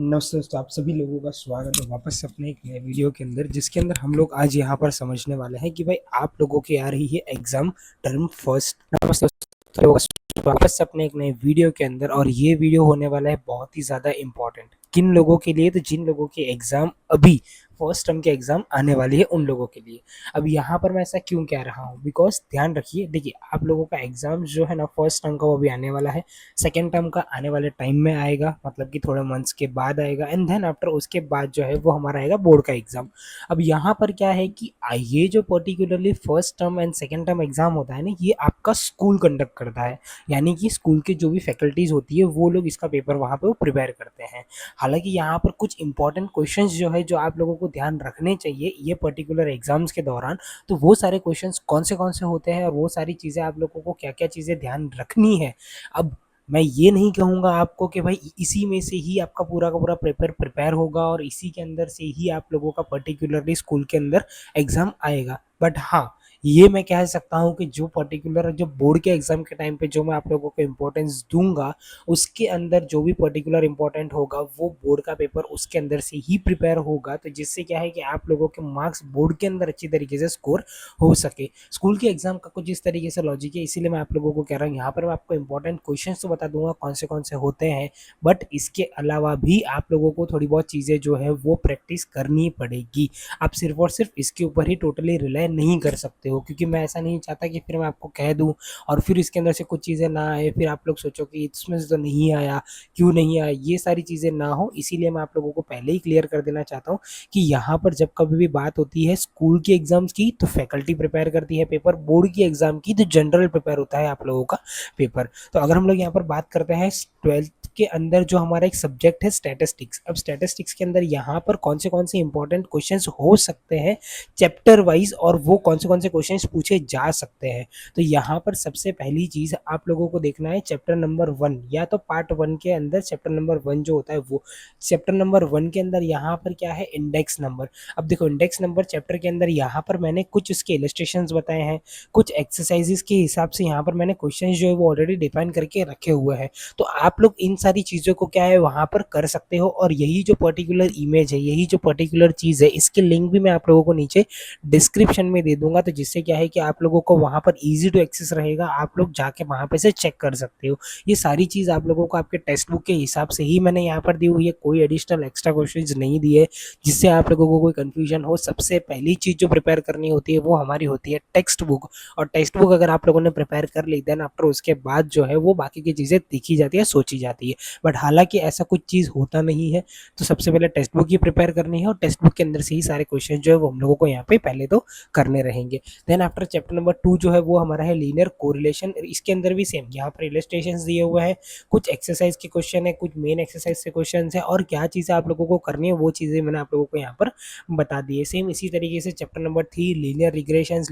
नमस्ते दोस्तों, आप सभी लोगों का स्वागत है वापस से अपने एक नए वीडियो के अंदर, जिसके अंदर हम लोग आज यहाँ पर समझने वाले हैं कि भाई आप लोगों की आ रही है एग्जाम टर्म फर्स्ट। नमस्ते दोस्तों, वापस से अपने एक नए वीडियो के अंदर, और ये वीडियो होने वाला है बहुत ही ज़्यादा इंपॉर्टेंट किन लोगों के लिए, तो जिन लोगों के एग्जाम अभी फर्स्ट टर्म के एग्जाम आने वाली है उन लोगों के लिए। अब यहाँ पर मैं ऐसा क्यों कह रहा हूँ, बिकॉज ध्यान रखिए, देखिए आप लोगों का एग्जाम जो है ना फर्स्ट टर्म का वो अभी आने वाला है, सेकेंड टर्म का आने वाले टाइम में आएगा, मतलब कि थोड़े मंथ्स के बाद आएगा, एंड देन आफ्टर उसके बाद जो है वो हमारा आएगा बोर्ड का एग्जाम। अब यहाँ पर क्या है कि ये जो particularly first term and second term exam होता है ना, ये आपका स्कूल कंडक्ट करता है, यानी कि स्कूल के जो भी फैकल्टीज होती है वो लोग इसका पेपर वहाँ पे वो प्रिपेयर करते हैं। हालांकि यहाँ पर कुछ इंपॉर्टेंट क्वेश्चंस जो है जो आप लोगों को ध्यान रखने चाहिए ये पर्टिकुलर एग्जाम्स के दौरान, तो वो सारे क्वेश्चंस कौन से होते हैं और वो सारी चीज़ें आप लोगों को क्या क्या चीज़ें ध्यान रखनी है। अब मैं ये नहीं कहूँगा आपको कि भाई इसी में से ही आपका पूरा का पूरा पेपर प्रिपेयर होगा और इसी के अंदर से ही आप लोगों का पर्टिकुलरली स्कूल के अंदर एग्ज़ाम आएगा, बट हाँ, ये मैं कह सकता हूँ कि जो पर्टिकुलर जो बोर्ड के एग्ज़ाम के टाइम पे जो मैं आप लोगों को इम्पोर्टेंस दूंगा, उसके अंदर जो भी पर्टिकुलर इम्पोर्टेंट होगा वो बोर्ड का पेपर उसके अंदर से ही प्रिपेयर होगा, तो जिससे क्या है कि आप लोगों के मार्क्स बोर्ड के अंदर अच्छी तरीके से स्कोर हो सके। स्कूल के एग्जाम का कुछ इस तरीके से लॉजिक है, इसीलिए मैं आप लोगों को कह रहा हूँ, यहाँ पर मैं आपको इंपॉर्टेंट क्वेश्चन तो बता दूंगा कौन से होते हैं, बट इसके अलावा भी आप लोगों को थोड़ी बहुत चीज़ें जो है वो प्रैक्टिस करनी पड़ेगी। आप सिर्फ और सिर्फ इसके ऊपर ही टोटली रिलाई नहीं कर सकते हो, क्योंकि मैं ऐसा नहीं चाहता कि फिर मैं आपको कह दूँ और फिर इसके अंदर से कुछ चीज़ें ना आए, फिर आप लोग सोचो कि इसमें से तो नहीं आया, क्यों नहीं आया, ये सारी चीज़ें ना हो, इसीलिए मैं आप लोगों को पहले ही क्लियर कर देना चाहता हूँ कि यहाँ पर जब कभी भी बात होती है स्कूल के एग्जाम्स की तो फैकल्टी प्रिपेयर करती है पेपर, बोर्ड की एग्जाम की तो जनरल प्रिपेयर होता है आप लोगों का पेपर। तो अगर हम लोग यहाँ पर बात करते हैं ट्वेल्थ के अंदर जो हमारा एक सब्जेक्ट है स्टैटिस्टिक्स, अब स्टैटिस्टिक्स के अंदर यहाँ पर कौन से इंपॉर्टेंट क्वेश्चंस हो सकते हैं चैप्टर वाइज, और वो कौन से क्वेश्चंस पूछे जा सकते हैं। तो यहाँ पर सबसे पहली चीज़ आप लोगों को देखना है चैप्टर नंबर 1 या तो पार्ट 1 के अंदर चैप्टर नंबर 1 जो होता है वो, चैप्टर नंबर 1 के अंदर यहाँ पर क्या है, इंडेक्स नंबर। अब देखो इंडेक्स नंबर चैप्टर के अंदर यहाँ पर मैंने कुछ इसके इलस्ट्रेशंस बताए हैं, कुछ एक्सरसाइजेस के हिसाब से यहाँ पर मैंने क्वेश्चंस जो है वो ऑलरेडी डिफाइन करके रखे हुए हैं। तो आप लोग इन सारी चीज़ों को क्या है वहाँ पर कर सकते हो, और यही जो पर्टिकुलर इमेज है, यही जो पर्टिकुलर चीज़ है, इसके लिंक भी मैं आप लोगों को नीचे डिस्क्रिप्शन में दे दूंगा, तो जिससे क्या है कि आप लोगों को वहाँ पर ईजी टू एक्सेस रहेगा, आप लोग जाके वहाँ पे से चेक कर सकते हो। ये सारी चीज़ आप लोगों को आपके टेक्स्ट बुक के हिसाब से ही मैंने यहाँ पर दी हुई है, कोई एडिशनल एक्स्ट्रा क्वेश्चन नहीं दिए जिससे आप लोगों को कोई कंफ्यूजन हो। सबसे पहली चीज़ जो प्रिपेयर करनी होती है वो हमारी होती है टेक्स्ट बुक, और टेक्स्ट बुक अगर आप लोगों ने प्रिपेयर कर ली देन आफ्टर उसके बाद जो है वो बाकी की चीज़ें देखी जाती है, सोची जाती है, बट हालांकि ऐसा कुछ चीज़ होता नहीं है। तो सबसे पहले टेक्स्ट बुक ही प्रिपेयर करनी है और टेक्स्ट बुक के अंदर से ही सारे क्वेश्चन जो है वो हम लोगों को यहाँ पे पहले तो करने रहेंगे। देन आफ्टर चैप्टर नंबर 2 जो है वो हमारा है लीनियर कोरिलेशन, इसके अंदर भी सेम यहाँ पर इलस्ट्रेशन दिए हुए हैं, कुछ एक्सरसाइज के क्वेश्चन है, कुछ मेन एक्सरसाइज से क्वेश्चन है, और क्या चीज़ें आप लोगों को करनी है वो चीज़ें मैंने आप लोगों को यहाँ पर बता दी है। सेम इसी तरीके से चैप्टर नंबर 3 लीनियर रिग्रेशंस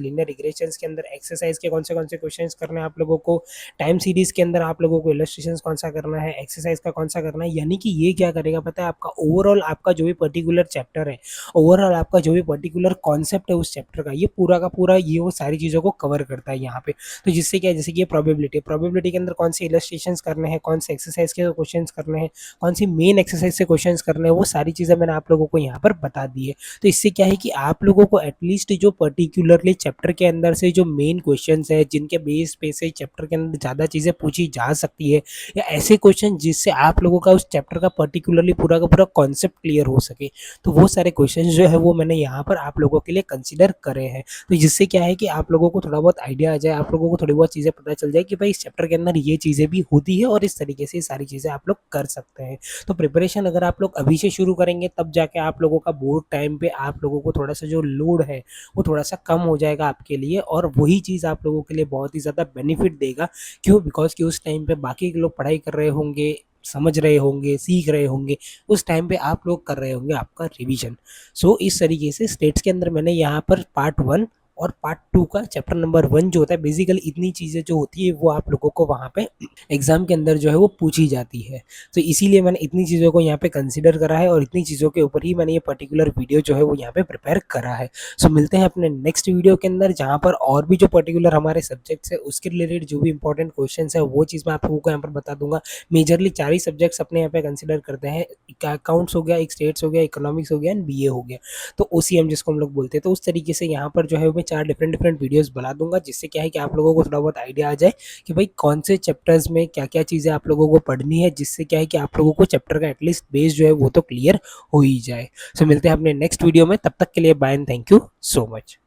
के अंदर एक्सरसाइज के कौन से क्वेश्चन करने हैं आप लोगों को, टाइम सीरीज के अंदर आप लोगों को इलस्ट्रेशन कौन सा करना है, एक्सरसाइज का कौन सा करना है, यानी कि ये क्या करेगा पता है, आपका ओवरऑल आपका जो भी पर्टिकुलर चैप्टर है, ओवरऑल आपका जो भी पर्टिकुलर कॉन्सेप्ट है उस चैप्टर का, ये पूरा का पूरा ये वो सारी चीज़ों को कवर करता है यहाँ पे। तो जिससे क्या है, जैसे कि ये प्रोबेबिलिटी के अंदर कौन से इलस्ट्रेशन करने हैं, कौन से एक्सरसाइज के क्वेश्चन करने हैं, कौन सी मेन एक्सरसाइज से क्वेश्चन करने हैं, वो सारी चीज़ें मैंने आप लोगों को यहाँ पर बता दी है। तो इससे क्या है कि आप लोगों को एटलीस्ट जो पर्टिकुलरली चैप्टर के अंदर से जो मेन क्वेश्चन है जिनके बेस पे से चैप्टर के अंदर ज़्यादा चीज़ें पूछी जा सकती है, या ऐसे क्वेश्चन जिससे आप लोगों का उस चैप्टर का पर्टिकुलरली पूरा का पूरा कॉन्सेप्ट क्लियर हो सके, तो वो सारे क्वेश्चन जो है वो मैंने यहाँ पर आप लोगों के लिए कंसिडर करे हैं। तो जिससे क्या है कि आप लोगों को थोड़ा बहुत आइडिया आ जाए, आप लोगों को थोड़ी बहुत चीज़ें पता चल जाए कि भाई इस चैप्टर के अंदर ये चीज़ें भी होती है और इस तरीके से सारी चीज़ें आप लोग कर सकते हैं। तो प्रिपरेशन अगर आप लोग अभी से शुरू करेंगे तब जाके आप लोगों का बोर्ड टाइम पे आप लोगों को थोड़ा सा जो लोड है वो थोड़ा सा कम हो जाएगा आपके लिए, और वही चीज़ आप लोगों के लिए बहुत ही ज़्यादा बेनिफिट देगा। क्यों? बिकॉज कि उस टाइम पे बाकी के लोग पढ़ाई कर रहे होंगे, समझ रहे होंगे, सीख रहे होंगे, उस टाइम पे आप लोग कर रहे होंगे आपका रिवीजन। सो इस तरीके से स्टेट्स के अंदर मैंने यहाँ पर पार्ट 1 और पार्ट 2 का चैप्टर नंबर 1 जो होता है, बेसिकली इतनी चीज़ें जो होती है वो आप लोगों को वहाँ पे एग्जाम के अंदर जो है वो पूछी जाती है। तो इसीलिए मैंने इतनी चीज़ों को यहाँ पे कंसिडर करा है और इतनी चीज़ों के ऊपर ही मैंने ये पर्टिकुलर वीडियो जो है वो यहाँ पे प्रिपेयर करा है। सो मिलते हैं अपने नेक्स्ट वीडियो के अंदर, जहाँ पर और भी जो पर्टिकुलर हमारे सब्जेक्ट्स है उसके रिलेटेड जो भी इंपॉर्टेंट क्वेश्चंस है वो चीज़ मैं आप लोगों को यहाँ पर बता दूंगा। मेजरली 4 ही सब्जेक्ट्स अपने यहाँ पे कंसिडर करते हैं, अकाउंट्स हो गया, एक स्टेट्स हो गया, इकोनॉमिक्स हो गया एंड बीए हो गया, तो ओसीएम जिसको हम लोग बोलते हैं। तो उस तरीके से यहाँ पर जो है मैं 4 डिफरेंट डिफरेंट वीडियोस बना दूंगा, जिससे क्या है कि आप लोगों को थोड़ा बहुत आइडिया आ जाए कि भाई कौन से चैप्टर्स में क्या क्या चीज़ें आप लोगों को पढ़नी है, जिससे क्या है कि आप लोगों को चैप्टर का एटलीस्ट बेस जो है वो तो क्लियर हो ही जाए। सो मिलते हैं अपने नेक्स्ट वीडियो में, तब तक के लिए bye and thank you so much.